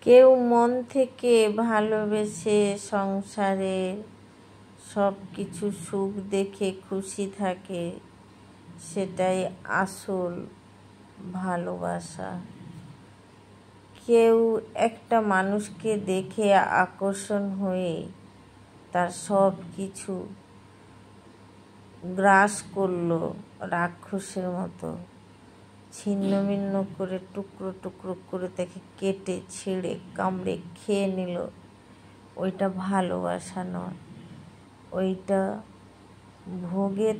কেউ মন থেকে ভালোবেসে সংসারে সব কিছু সুখ দেখে খুশি থাকে, সেটাই আসল ভালোবাসা। কেউ একটা মানুষকে দেখে আকর্ষণ হয়ে তার সব কিছু গ্রাস করলো, রাক্ষসের মতো ছিন্ন ভিন্ন করে টুকরো টুকরো করে তাকে কেটে ছিঁড়ে কামড়ে খেয়ে নিল, ওইটা ভালোবাসা নয়। ওইটা ভোগের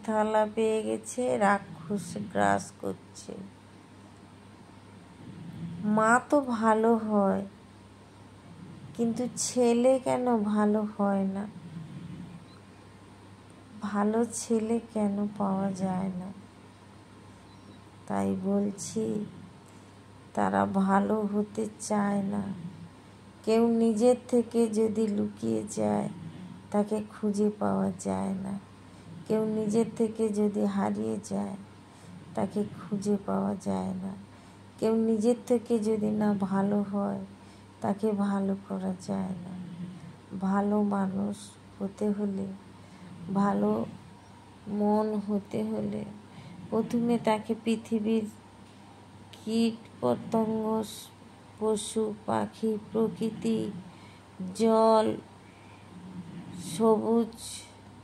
থালা পেয়ে গেছে, রাক্ষস গ্রাস করছে। মা তো ভালো হয়, কিন্তু ছেলে কেন ভালো হয় না? ভালো ছেলে কেন পাওয়া যায় না? তাই বলছি, তারা ভালো হতে চায় না। কেউ নিজের থেকে যদি লুকিয়ে যায়, তাকে খুঁজে পাওয়া যায় না। কেউ নিজের থেকে যদি হারিয়ে যায়, তাকে খুঁজে পাওয়া যায় না। কেউ নিজের থেকে যদি না ভালো হয়, তাকে ভালো করা যায় না। ভালো মানুষ হতে হলে, ভালো মন হতে হলে প্রথমে তাকে পৃথিবীর কীট পতঙ্গ, পশু পাখি, প্রকৃতি, জল, সবুজ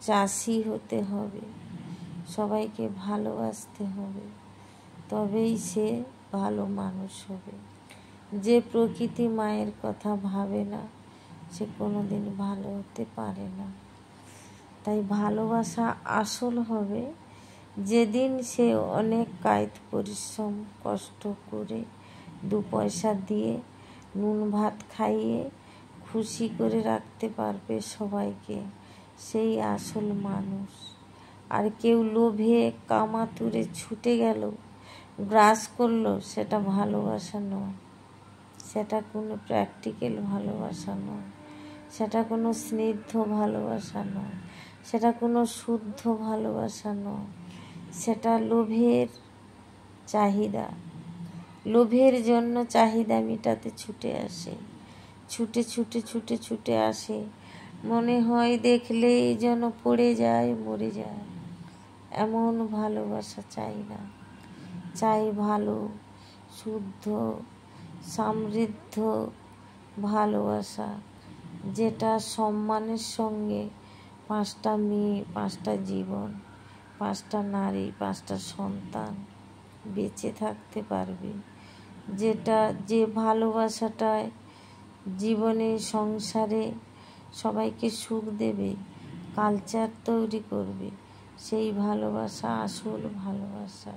চাষি হতে হবে। সবাইকে ভালোবাসতে হবে, তবেই সে ভালো মানুষ হবে। যে প্রকৃতি মায়ের কথা ভাবে না, সে কোনোদিন ভালো হতে পারে না। তাই ভালোবাসা আসল হবে যেদিন সে অনেক কায়িক পরিশ্রম কষ্ট করে 2 পয়সা দিয়ে নুন ভাত খাইয়ে খুশি করে রাখতে পারবে সবাইকে, সেই আসল মানুষ। আর কেউ লোভে কামাতুরে ছুটে গেল, গ্রাস করলো, সেটা ভালোবাসা নয়। সেটা কোনো প্র্যাকটিক্যাল ভালোবাসা নয়। সেটা কোনো স্নিগ্ধ ভালোবাসা নয়। সেটা কোনো শুদ্ধ ভালোবাসা নয়। সেটা লোভের চাহিদা, লোভের জন্য চাহিদা মেটাতে ছুটে আসে, ছুটে আসে। মনে হয় দেখলেই যেন পড়ে যায়, মরে যায়। এমন ভালোবাসা চাই না। চাই ভালো, শুদ্ধ, সমৃদ্ধ ভালোবাসা, যেটা সম্মানের সঙ্গে 5টা মেয়ে, 5টা জীবন, 5টা নারী, 5টা সন্তান বেঁচে থাকতে পারবে। যে ভালোবাসাটায় জীবনে সংসারে সবাইকে সুখ দেবে, কালচার তৈরি করবে, সেই ভালোবাসা আসল ভালোবাসা।